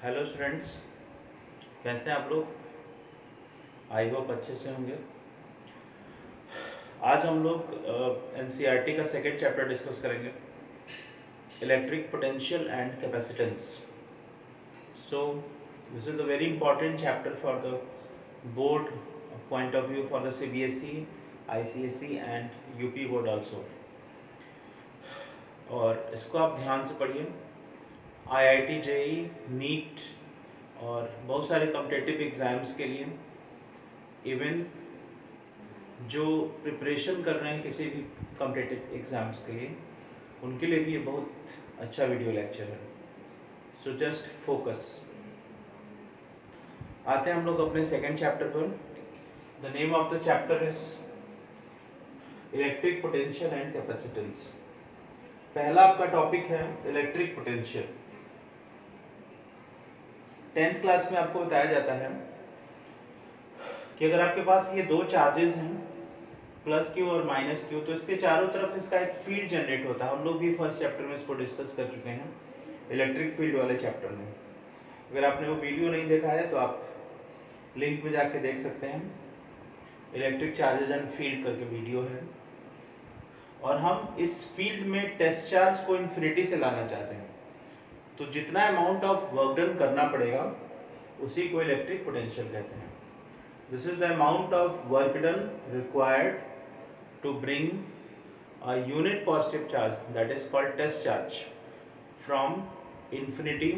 Hello students, कैसे हैं आप लोग। आई होप अच्छे से होंगे। आज हम लोग एनसीईआरटी का सेकेंड चैप्टर डिस्कस करेंगे, electric potential and capacitance. So this is a very important chapter for the board point of view, for the CBSE, ICSE and UP board also. और इसको आप ध्यान से पढ़िए। आईआईटी, जेईई, नीट और बहुत सारे कॉम्पिटिटिव एग्जाम्स के लिए, इवन जो प्रिपरेशन कर रहे हैं किसी भी कॉम्पिटिटिव एग्जाम्स के लिए, उनके लिए भी ये बहुत अच्छा वीडियो लेक्चर है। So just focus. आते हैं हम लोग अपने सेकेंड चैप्टर पर। The name of the chapter is electric potential and capacitance. पहला आपका टॉपिक है इलेक्ट्रिक पोटेंशियल। 10th क्लास में आपको बताया जाता है कि अगर आपके पास ये दो चार्जेस हैं, प्लस क्यू और माइनस क्यू, तो इसके चारों तरफ इसका एक फील्ड जनरेट होता है। हम लोग भी फर्स्ट चैप्टर में इसको डिस्कस कर चुके हैं, इलेक्ट्रिक फील्ड वाले चैप्टर में। अगर आपने वो वीडियो नहीं देखा है तो आप लिंक में जाके देख सकते हैं। इलेक्ट्रिक चार्जेस एंड फील्ड करके वीडियो है। और हम इस फील्ड में टेस्ट चार्ज को इन्फिनिटी से लाना चाहते हैं, तो जितना अमाउंट ऑफ वर्क डन करना पड़ेगा उसी को इलेक्ट्रिक पोटेंशियल कहते हैं। This is the amount of work done required to bring a unit positive charge, that is called test charge, from infinity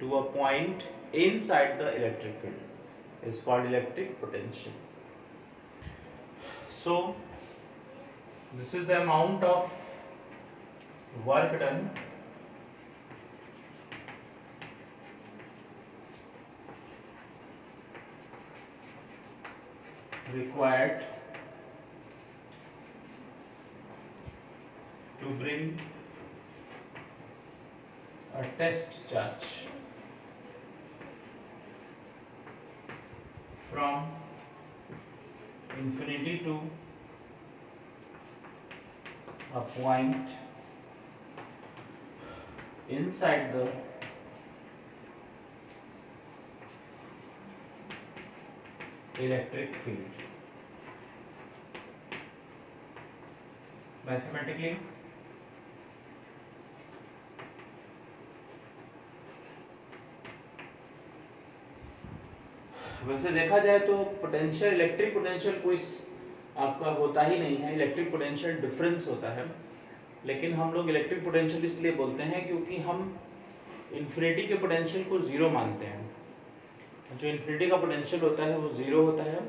to a point inside the electric field is called electric potential. So this is the amount of work done required to bring a test charge from infinity to a point inside the electric field. Mathematically, वैसे देखा जाए तो potential, electric potential कोई आपका होता ही नहीं है। Electric potential difference होता है, लेकिन हम लोग इलेक्ट्रिक पोटेंशियल इसलिए बोलते हैं क्योंकि हम इन्फिनिटी के पोटेंशियल को ज़ीरो मानते हैं। जो इन्फिनिटी का पोटेंशियल होता है वो ज़ीरो होता है,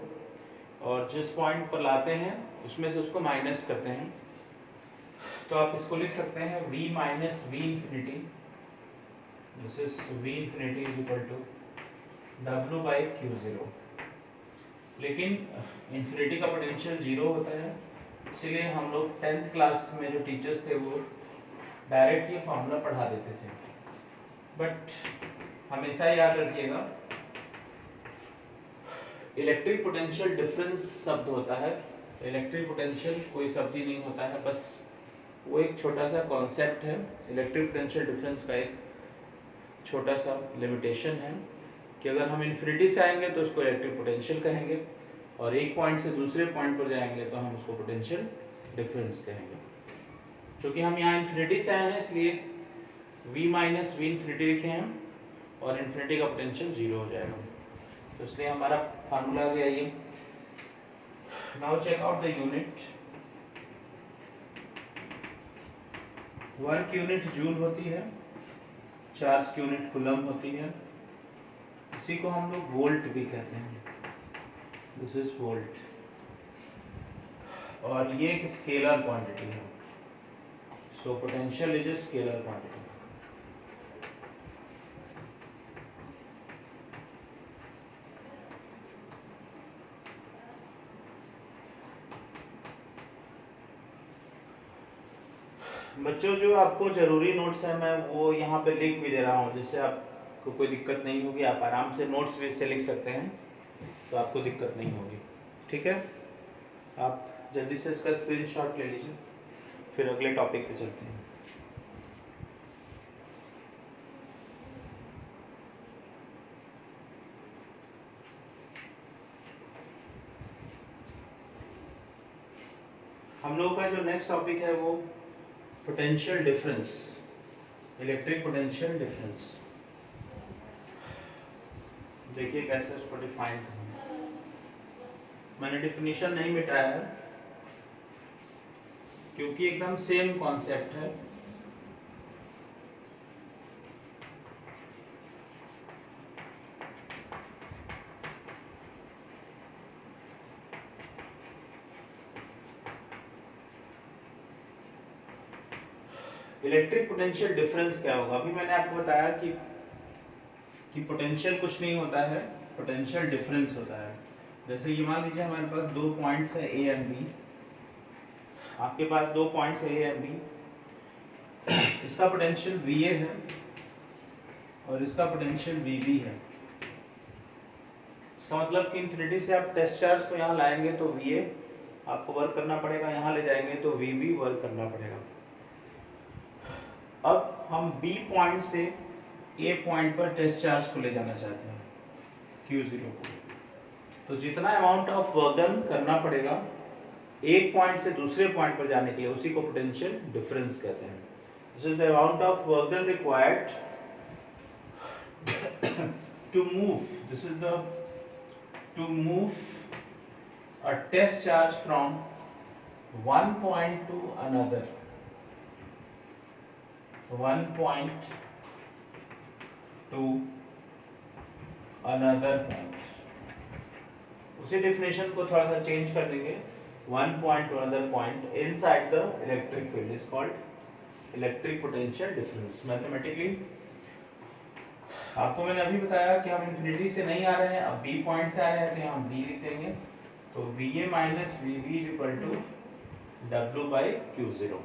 और जिस पॉइंट पर लाते हैं उसमें से उसको माइनस करते हैं। तो आप इसको लिख सकते हैं v minus V infinity, this is v infinity is equal to W by Q zero. लेकिन इन्फिनिटी का पोटेंशियल जीरो होता है, इसीलिए हम लोग 10th क्लास में जो टीचर्स थे वो डायरेक्ट ये फॉर्मूला पढ़ा देते थे। बट हमेशा याद रखिएगा, इलेक्ट्रिक पोटेंशियल डिफरेंस शब्द होता है। इलेक्ट्रिक पोटेंशियल कोई शब्द ही नहीं होता है, बस वो एक छोटा सा कॉन्सेप्ट है। इलेक्ट्रिक पोटेंशियल डिफरेंस का एक छोटा सा लिमिटेशन है कि अगर हम इन्फिनिटी से आएंगे तो उसको इलेक्ट्रिक पोटेंशियल कहेंगे, और एक पॉइंट से दूसरे पॉइंट पर जाएंगे तो हम उसको पोटेंशियल डिफरेंस कहेंगे। क्योंकि हम यहाँ इन्फिनिटी से आए हैं इसलिए v माइनस वी इन्फिनिटी लिखे हैं, और इन्फिनिटी का पोटेंशियल जीरो हो जाएगा। तो इसलिए हमारा फार्मूला आ गया ये। Now check out the unit. Work unit joule होती है, चार्ज की यूनिट कूलम होती है। इसी को हम लोग वोल्ट भी कहते हैं, दिस इज वोल्ट। और ये एक स्केलर क्वांटिटी है, so potential is a scalar quantity. बच्चों, जो आपको जरूरी नोट्स है मैं वो यहाँ पे लिख भी दे रहा हूँ, जिससे आपको कोई दिक्कत नहीं होगी। आप आराम से नोट्स भी इससे लिख सकते हैं, तो आपको दिक्कत नहीं होगी। ठीक है, आप जल्दी से इसका स्क्रीनशॉट ले लीजिए, फिर अगले टॉपिक पे चलते हैं। हम लोगों का जो नेक्स्ट टॉपिक है वो potential difference, electric potential difference. देखिए कैसे उसको डिफाइन करना। मैंने डिफिनीशन नहीं मिटाया है क्योंकि एकदम सेम कॉन्सेप्ट है। इलेक्ट्रिक पोटेंशियल डिफरेंस क्या होगा? अभी मैंने आपको बताया कि पोटेंशियल कुछ नहीं होता है, पोटेंशियल डिफरेंस होता है। जैसे ये मान लीजिए हमारे पास दो पॉइंट्स है ए एंड बी, आपके पास दो पॉइंट्स ए एंड बी, इसका पोटेंशियल VA है और इसका पोटेंशियल VB है। इसका मतलब कि इंफिनिटी से आप टेस्ट चार्ज को यहाँ लाएंगे तो VA आपको वर्क करना पड़ेगा, यहाँ ले जाएंगे तो VB वर्क करना पड़ेगा। अब हम B पॉइंट से A पॉइंट पर टेस्ट चार्ज को ले जाना चाहते हैं Q0 को, तो जितना अमाउंट ऑफ वर्क डन करना पड़ेगा एक पॉइंट से दूसरे पॉइंट पर जाने के लिए, उसी को पोटेंशियल डिफरेंस कहते हैं। This is the amount of work done required to move, this is the to move a test charge from one point to another, one point to another point. उसी definition को थोड़ा सा change कर देंगे, one point to another point inside the electric field is called electric potential difference. Mathematically आपको मैंने अभी बताया कि हम इंफिनिटी से नहीं आ रहे हैं, अब B पॉइंट से आ रहे हैं तो यहाँ B लिख देंगे, तो VA minus VB is equal to W by Q0।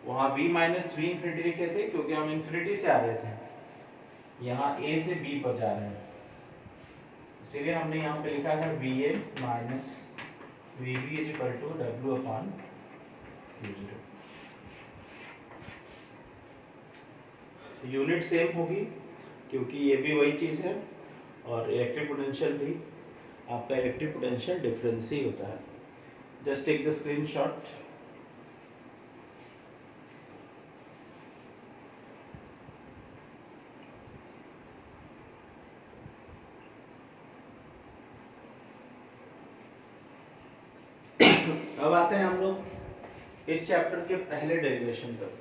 वहाँ B माइनस V इंफिनिटी लिखे थे क्योंकि हम इंफिनिटी से आ रहे थे, यहाँ A से B पर जा रहे हैं, इसीलिए हमने यहाँ पे लिखा है VA minus VB is equal to W upon Q0। Unit same होगी क्योंकि ये भी वही चीज़ है और इलेक्ट्रिक पोटेंशियल भी आपका इलेक्ट्रिक पोटेंशियल डिफरेंस ही होता है। Just take the screenshot. अब आते हैं हम लोग इस चैप्टर के पहले डेरिवेशन पर।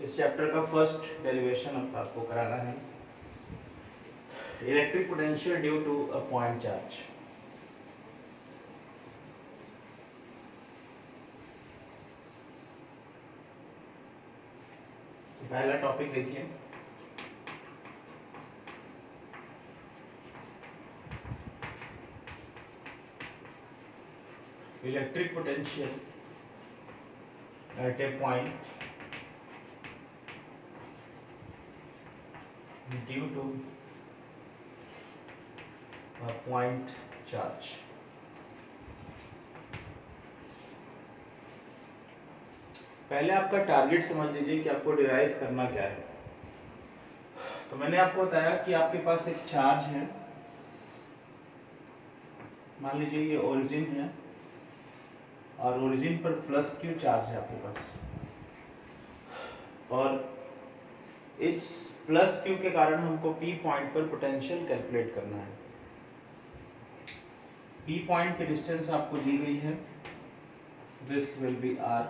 इस चैप्टर का फर्स्ट डेरिवेशन अब आपको कराना है, electric potential due to a point charge. पहला टॉपिक देखिए, electric potential at a point due to a point charge। पहले आपका टारगेट समझ लीजिए कि आपको डिराइव करना क्या है। तो मैंने आपको बताया कि आपके पास एक चार्ज है, मान लीजिए ये ओरिजिन है और ओरिजिन पर प्लस Q चार्ज है आपके पास, और इस प्लस Q के कारण हमको P पॉइंट पर पोटेंशियल कैलकुलेट करना है। P पॉइंट की डिस्टेंस आपको दी गई है, दिस विल बी R।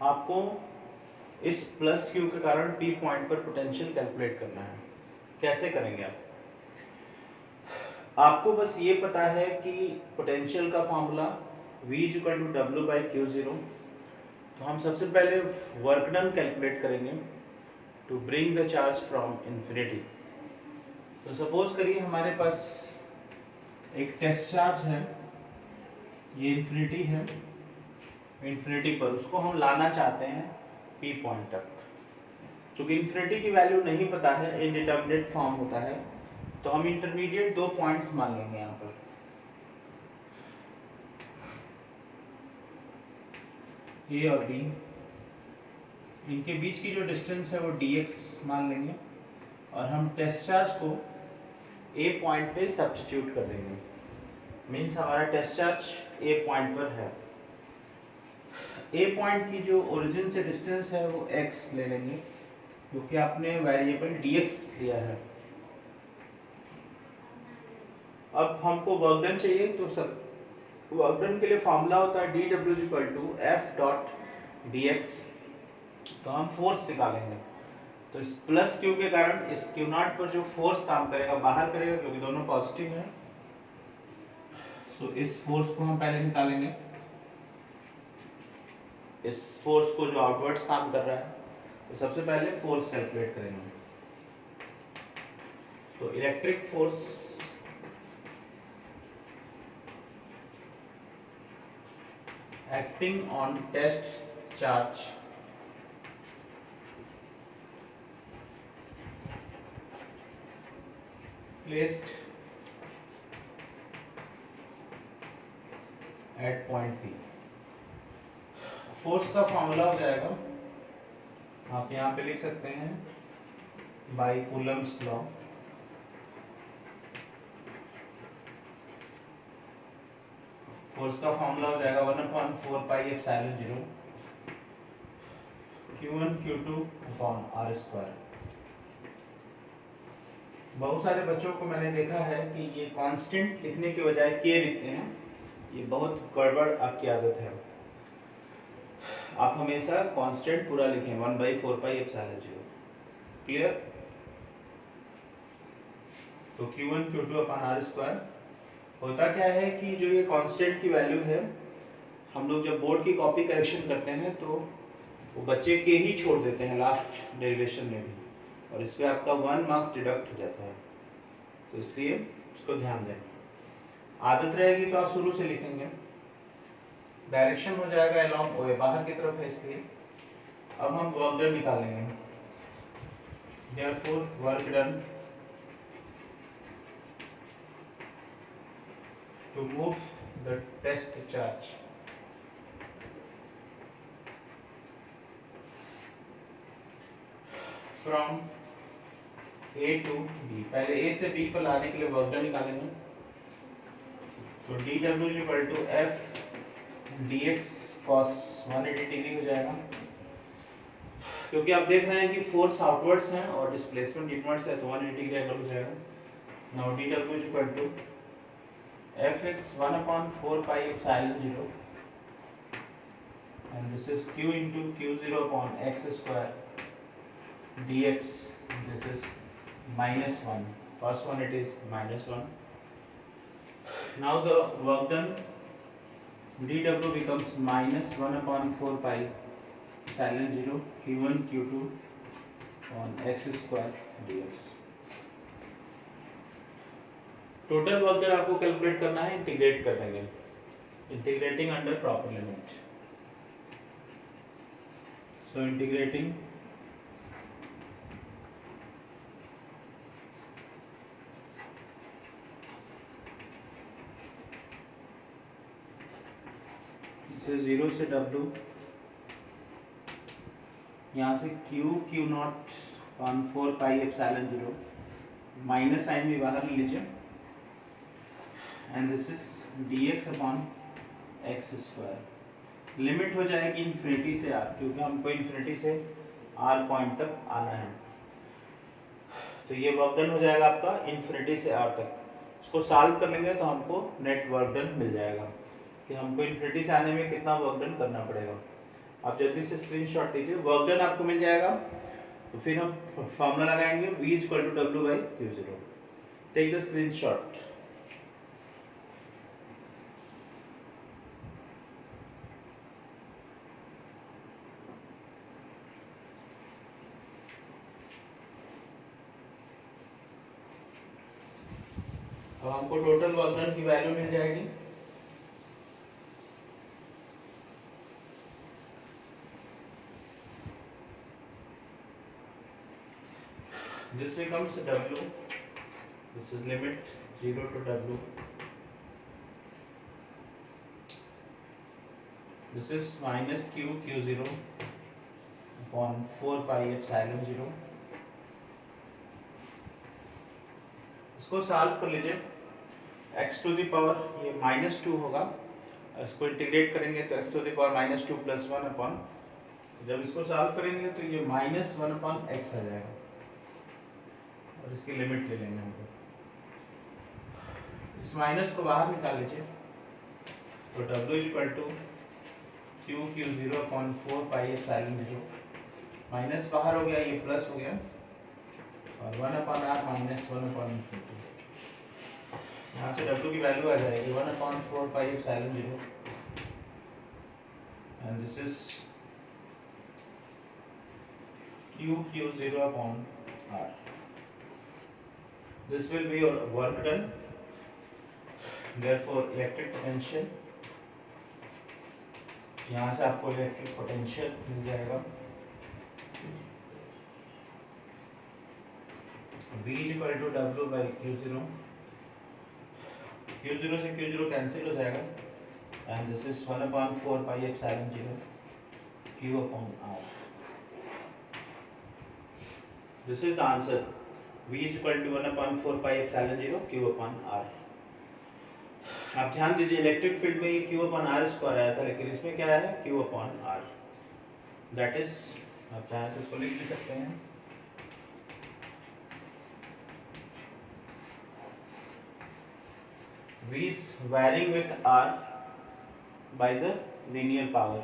आपको इस प्लस Q के कारण P पॉइंट पर पोटेंशियल कैलकुलेट करना है। कैसे करेंगे आप? आपको बस ये पता है कि पोटेंशियल का formula V is equal to W by Q0। तो हम सबसे पहले वर्क डन कैलकुलेट करेंगे to bring the charge from infinity. तो सपोज करिए हमारे पास एक टेस्ट चार्ज है, ये इंफिनिटी है, इंफिनिटी पर उसको हम लाना चाहते हैं P पॉइंट तक। चूंकि इंफिनिटी की वैल्यू नहीं पता है, इनडिटरमिनेट फॉर्म होता है, तो हम इंटरमीडिएट दो पॉइंट्स मान लेंगे यहाँ पर, A और B। इनके बीच की जो डिस्टेंस है वो dx मान लेंगे, और हम टेस्ट चार्ज को ए पॉइंट पे सब्स्टिट्यूट कर देंगे। मीन्स हमारा टेस्ट चार्ज ए पॉइंट पर है। ए पॉइंट की जो ओरिजिन से डिस्टेंस है वो x ले लेंगे, क्योंकि आपने वेरिएबल dx लिया है। अब हमको वर्क डन चाहिए, तो सब वर्क डन के लिए फॉर्मूला होता है dw f डॉट dx। तो हम फोर्स निकालेंगे, तो इस प्लस क्यू के कारण इस क्यू नॉट पर जो फोर्स काम करेगा बाहर करेगा, क्योंकि दोनों पॉजिटिव है। सो इस फोर्स को हम पहले निकालेंगे, इस फोर्स को जो आउटवर्ड्स काम कर रहा है। तो सबसे पहले फोर्स कैलकुलेट करेंगे। तो electric force acting on test charge placed at point P। Force का फॉर्मूला हो जाएगा, आप यहाँ पे लिख सकते हैं बाय कूलम्स लॉ। फोर्स का फॉर्मूला हो जाएगा 1/4 pi epsilon 0 Q1 Q2 upon R square. बहुत सारे बच्चों को मैंने देखा है कि ये कांस्टेंट लिखने के बजाय के लिखते हैं। ये बहुत गड़बड़ आपकी आदत है। आप हमेशा कांस्टेंट पूरा लिखें 1/4 पाई एप्सिलॉन 0। क्लियर? तो Q1 Q2 upon R square. होता क्या है कि जो ये कांस्टेंट की वैल्यू है, हम लोग जब बोर्ड की कॉपी करेक्शन करते हैं तो वो बच्चे के ही छोड़ देते हैं लास्ट डेरिवेशन में भी, और इस पे आपका 1 मार्क्स डिडक्ट हो जाता है। तो इसलिए उसको ध्यान दें। आदत रहेगी तो आप शुरू से लिखेंगे। डायरेक्शन हो जाएगा अलोंग ओए, बाहर की तरफ है, इसलिए अब हम वर्क डन निकालेंगे। Therefore work done to move the test charge from A to B। पहले A से B पर लाने के लिए वर्क डन निकालेंगे। तो dW F dx cos 180 degree हो जाएगा, क्योंकि आप देख रहे हैं कि फोर्स आउटवर्ड्स है और डिस्प्लेसमेंट इनवर्ड्स है, तो 180 डिग्री एंगल हो जाएगा। Now dW F is 1/4 pi epsilon 0 and this is Q into Q0 upon x square dx। This is -1, first one it is -1। now the work done dW becomes -1/4 pi epsilon 0 Q1 Q2 on x square dx। Total work done आपको calculate करना है, integrate कर देंगे, integrating under proper limit. So integrating से 0 से W, यहाँ से Q not upon 4 pi epsilon 0, minus sign भी बाहर ले लीजिए, and this is dx upon x square. Limit हो जाएगी इन्फिनिटी से r, क्योंकि हमको इन्फिनिटी से r पॉइंट तक आना है। तो ये वर्क डन हो जाएगा आपका इन्फिनिटी से r तक। इसको सॉल्व कर लेंगे तो हमको नेट वर्क डन मिल जाएगा कि हमको इन्फिनिटी से आने में कितना वर्क डन करना पड़ेगा। आप जल्दी से स्क्रीनशॉट लीजिए, वर्क डन आपको मिल जाएगा। तो फिर हम फॉर्मूला लगाएंगे V = W/Q0। Take the screenshot. अब हमको टोटल वर्क डन की वैल्यू मिल जाएगी। This becomes W, this is limit 0 to W, this is minus Q0 upon 4 pi epsilon 0, इसको सॉल्व कर लीजिए। x टू द पावर ये -2 होगा, इसको इंटीग्रेट करेंगे तो x to the power -2 + 1 upon, जब इसको सॉल्व करेंगे तो ये -1 अपॉन x आ जाएगा और इसकी लिमिट ले लेंगे हम लोग। इस माइनस को बाहर निकाल लीजिए तो W q0 अपॉन 4πε0, माइनस बाहर हो गया, ये प्लस हो गया और 1/r -1/2। यहाँ से W की वैल्यू आ जाएगी 1/4πε0 and this is q0 upon r. This will be your work done. Therefore electric potential, यहाँ से आपको इलेक्ट्रिक पोटेंशियल मिल जाएगा V = W/Q0, Q0 से Q0 कैंसिल हो जाएगा and this is 1/4πε0 Q upon R. This is the answer. V = 1/4πε0 Q upon R. आप ध्यान दीजिए, इलेक्ट्रिक फील्ड में ये Q/r² आया था, लेकिन इसमें क्या है Q/r। दैट इज, आप चाहें तो इसको लिख भी सकते हैं V is varying with R by the linear power।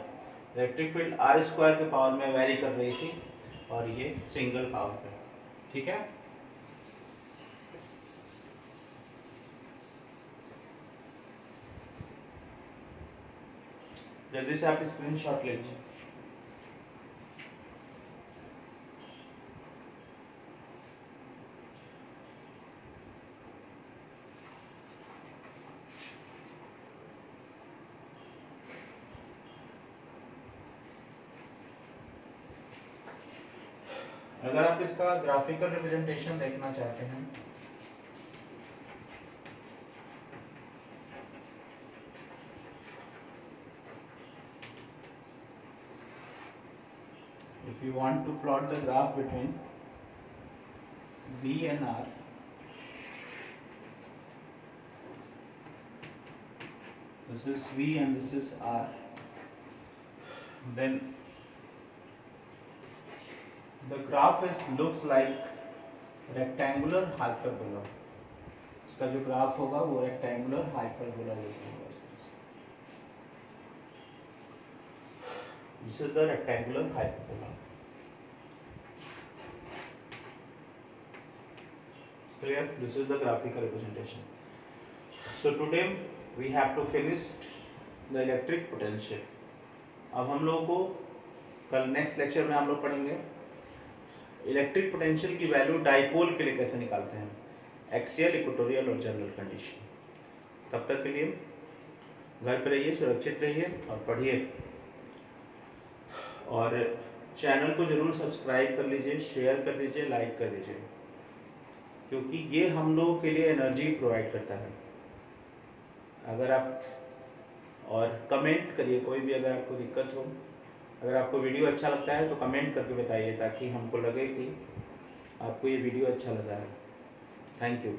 Electric field r² के पावर में वैरी कर रही थी और ये सिंगल पावर पे, ठीक है। जल्दी से आप स्क्रीनशॉट ले लीजिए। अगर आप इसका ग्राफिकल रिप्रेजेंटेशन देखना चाहते हैं if you want to plot the graph between V and R, this is V and this is R, then the graph looks like rectangular hyperbola। इसका जो ग्राफ होगा वो rectangular hyperbola जैसा होगा। This is the rectangular hyperbola। Clear? This is the graphical representation. So today we have to finish the electric potential। अब हम लोगों को कल नेक्स्ट लेक्चर में हम लोग पढ़ेंगे इलेक्ट्रिक पोटेंशियल की वैल्यू डाइपोल के लिए कैसे निकालते हैं, एक्सियल, इक्वेटोरियल और जनरल कंडीशन। तब तक के लिए घर पे रहिए, सुरक्षित रहिए और पढ़िए, और चैनल को जरूर सब्सक्राइब कर लीजिए, शेयर कर दीजिए, लाइक कर दीजिए, क्योंकि ये हम लोगों के लिए एनर्जी प्रोवाइड करता है। अगर आप, और कमेंट करिए, कोई भी अगर आपको दिक्कत हो, अगर आपको वीडियो अच्छा लगता है तो कमेंट करके बताइए ताकि हमको लगे कि आपको ये वीडियो अच्छा लगा है। Thank you.